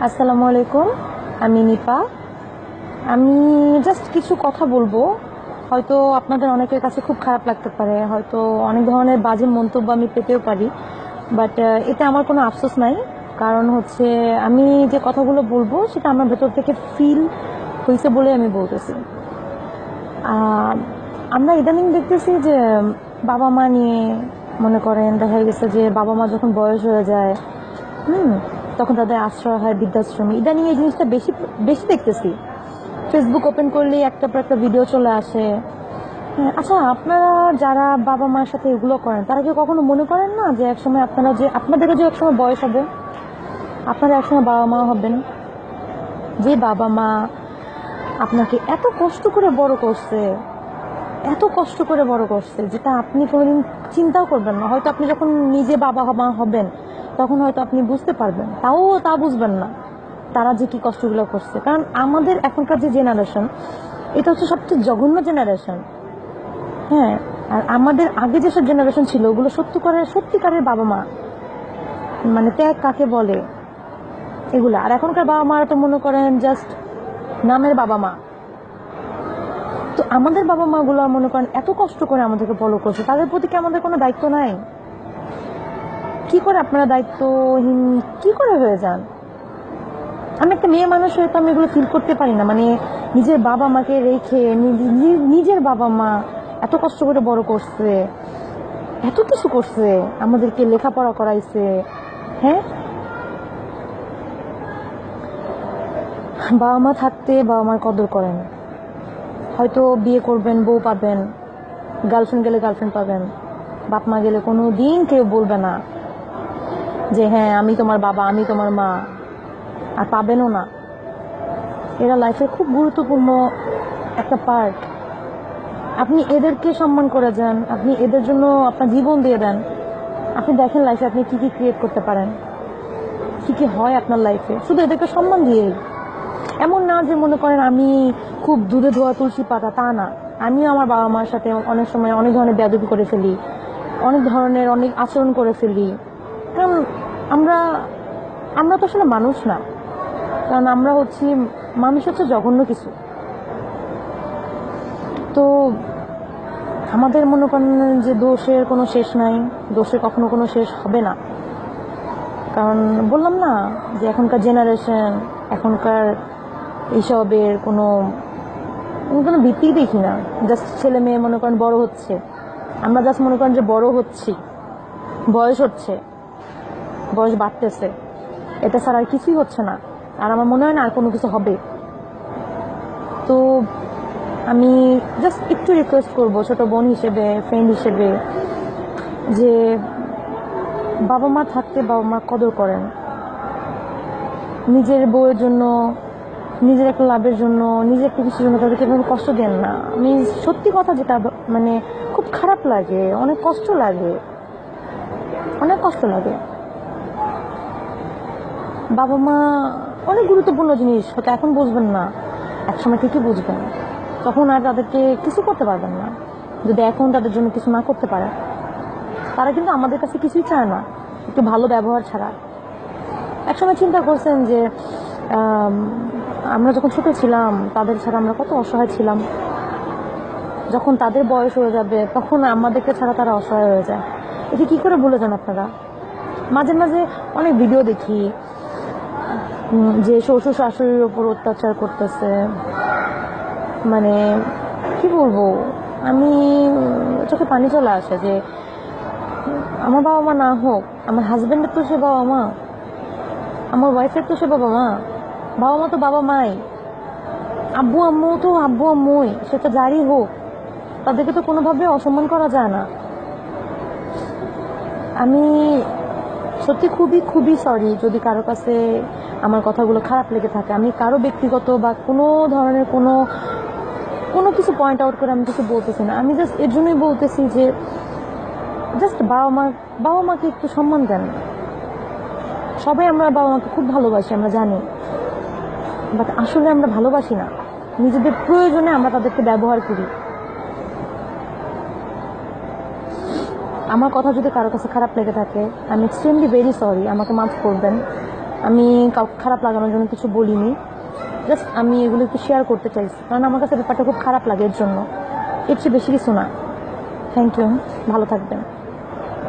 আসসালামু আলাইকুম। আমি নিপা। আমি জাস্ট কিছু কথা বলবো। হয়তো আপনাদের অনেকের কাছে খুব খারাপ লাগতে পারে, হয়তো অনেক ধরনের বাজে মন্তব্য আমি পেতেও পারি, বাট এতে আমার কোনো আফসোস নাই। কারণ হচ্ছে আমি যে কথাগুলো বলবো সেটা আমার ভেতর থেকে ফিল হয়েছে বলে আমি বলতেছি। আহ, আমরা ইদানিং দেখতেছি যে বাবা মা নিয়ে, মনে করেন দেখা গেছে যে বাবা মা যখন বয়স হয়ে যায়, হুম, তখন তাদের আশ্রয় হয় বৃদ্ধাশ্রমে। ইদানিং এই জিনিসটা বেশি বেশি দেখতেছি। ফেসবুক ওপেন করলেই একটা পর একটা ভিডিও চলে আসে। হ্যাঁ, আচ্ছা, আপনারা যারা বাবা মায়ের সাথে এগুলো করেন, তারা কি কখনো মনে করেন না যে একসময় আপনাদেরও যে একসময় বয়স হবে, আপনারা একসময় বাবা মা হবেন? যে বাবা মা আপনাকে এত কষ্ট করে বড় করছে, এত কষ্ট করে বড় করছে, যেটা আপনি কোনোদিন চিন্তাও করবেন না। হয়তো আপনি যখন নিজে বাবা মা হবেন তখন হয়তো আপনি বুঝতে পারবেন, তা বুঝবেন না তারা যে কি কষ্টগুলো করছে। কারণ আমাদের এখনকার যে জেনারেশন, এটা হচ্ছে সবচেয়ে জঘন্য জেনারেশন। হ্যাঁ, আর আমাদের আগে যেসব জেনারেশন ছিল ওগুলো সত্যিকারের বাবা মা, মানে ত্যাগ কাকে বলে এগুলা। আর এখনকার বাবা মারা তো মনে করেন জাস্ট নামের বাবা মা। তো আমাদের বাবা মা গুলো মনে করেন এত কষ্ট করে আমাদেরকে বড় করছে, তাদের প্রতি কি আমাদের কোনো দায়িত্ব নাই? কি করে আপনারা দায়িত্বহীন কি করে হয়ে যান? আমি একটা মেয়ে মানুষ হয়ে তো আমি এগুলো ফিল করতে পারি না। মানে নিজের বাবা মাকে রেখে, নিজের বাবা মা এত কষ্ট করে বড় করছে, এত কিছু করছে, আমাদেরকে লেখাপড়া করাইছে। হ্যাঁ, বাবা মা থাকতে বাবা মার কদর করেন। হয়তো বিয়ে করবেন, বউ পাবেন, গার্লফ্রেন্ড গেলে গার্লফ্রেন্ড পাবেন, বাপ মা গেলে কোনো দিন কেউ বলবে না যে হ্যাঁ আমি তোমার বাবা, আমি তোমার মা। আর পাবেনও না। এরা লাইফের খুব গুরুত্বপূর্ণ একটা পার্ট। আপনি এদেরকে সম্মান করে যান, আপনি এদের জন্য আপনার জীবন দিয়ে দেন। আপনি দেখেন লাইফে আপনি কি কি ক্রিয়েট করতে পারেন, কি কি হয় আপনার লাইফে শুধু এদেরকে সম্মান দিয়েই। এমন না যে মনে করেন আমি খুব দুধে ধোয়া তুলসী পাতা, তা না। আমিও আমার বাবা মার সাথে অনেক সময় অনেক ধরনের বেয়াদবি করে ফেলি, অনেক আচরণ করে ফেলি। কারণ আমরা আমরা তো আসলে মানুষ না। কারণ মানুষ হচ্ছে জঘন্য কিছু। তো আমাদের মনে করেন যে দোষের কোনো শেষ নাই, দোষের কখনো কোনো শেষ হবে না। কারণ বললাম না যে এখনকার জেনারেশন, এখনকার এইসবের কোনো কোনো ভিত্তি দেখি না। জাস্ট ছেলে মেয়ে মনে করেন বড় হচ্ছে, আমরা জাস্ট মনে করেন যে বড় হচ্ছি, বয়স হচ্ছে, বয়স বাড়তেছে, এটা ছাড়া আর কিছুই হচ্ছে না। আর আমার মনে হয় না আর কোনো কিছু হবে। তো আমি জাস্ট একটু রিকোয়েস্ট করবো ছোট বোন হিসেবে, ফ্রেন্ড হিসেবে, যে বাবা মা থাকতে বাবা মা কদর করেন। নিজের বউয়ের জন্য, নিজের একটা লাভের জন্য, নিজের একটা কিছুর জন্য তাদেরকে এভাবে কষ্ট দেন না। আমি সত্যি কথা যেটা মানে খুব খারাপ লাগে, অনেক কষ্ট লাগে, অনেক কষ্ট লাগে। বাবা মা অনেক গুরুত্বপূর্ণ জিনিস, হয়তো এখন বুঝবেন না, একসময় ঠিকই বুঝবেন। তখন আর তাদেরকে কিছু করতে পারবেন না যদি এখন তাদের জন্য কিছু না করতে পারে। তারা কিন্তু আমাদের কাছে কিছুই চায় না, একটু ভালো ব্যবহার ছাড়া। একসময় চিন্তা করছেন যে আমরা যখন ছোট ছিলাম তাদের ছাড়া আমরা কত অসহায় ছিলাম। যখন তাদের বয়স হয়ে যাবে তখন আমাদেরকে ছাড়া তারা অসহায় হয়ে যায়। এটা কি করে ভুলে যান আপনারা? মাঝে মাঝে অনেক ভিডিও দেখি যে শ্বশুর শাশুড়ির উপর অত্যাচার করতেছে। মানে কি বলবো, আমি চোখে পানি চলে আসে যে আমার বাবা মা না হোক, আমার হাজবেন্ডের তো সে বাবা মা, আমার ওয়াইফের তো সে বাবা মা। বাবা মা তো বাবা মাই, আব্বু আম্মু তো আব্বু আম্মুই, সেটা যারই হোক, তাদেরকে তো কোনোভাবে অসম্মান করা যায় না। আমি সত্যি খুবই খুবই সরি যদি কারো কাছে আমার কথাগুলো খারাপ লেগে থাকে। আমি কারো ব্যক্তিগত বা কোনো ধরনের কোনো কোনো কিছু পয়েন্ট আউট করে আমি কিছু বলতেছি না। আমি জাস্ট এর জন্যই বলতেছি যে জাস্ট বাবা মাকে একটু সম্মান দেন। সবাই আমরা বাবা মাকে খুব ভালোবাসি, আমরা জানি, বাট আসলে আমরা ভালোবাসি না, নিজেদের প্রয়োজনে আমরা তাদেরকে ব্যবহার করি। আমার কথা যদি কারো কাছে খারাপ লেগে থাকে, আমি এক্সট্রিমলি ভেরি সরি, আমাকে মাফ করবেন। আমি কাউকে খারাপ লাগানোর জন্য কিছু বলিনি, জাস্ট আমি এগুলো একটু শেয়ার করতে চাইছি, কারণ আমার কাছে ব্যাপারটা খুব খারাপ লাগে, এর জন্য। এর চেয়ে বেশি কিছু না। থ্যাংক ইউ, ভালো থাকবেন।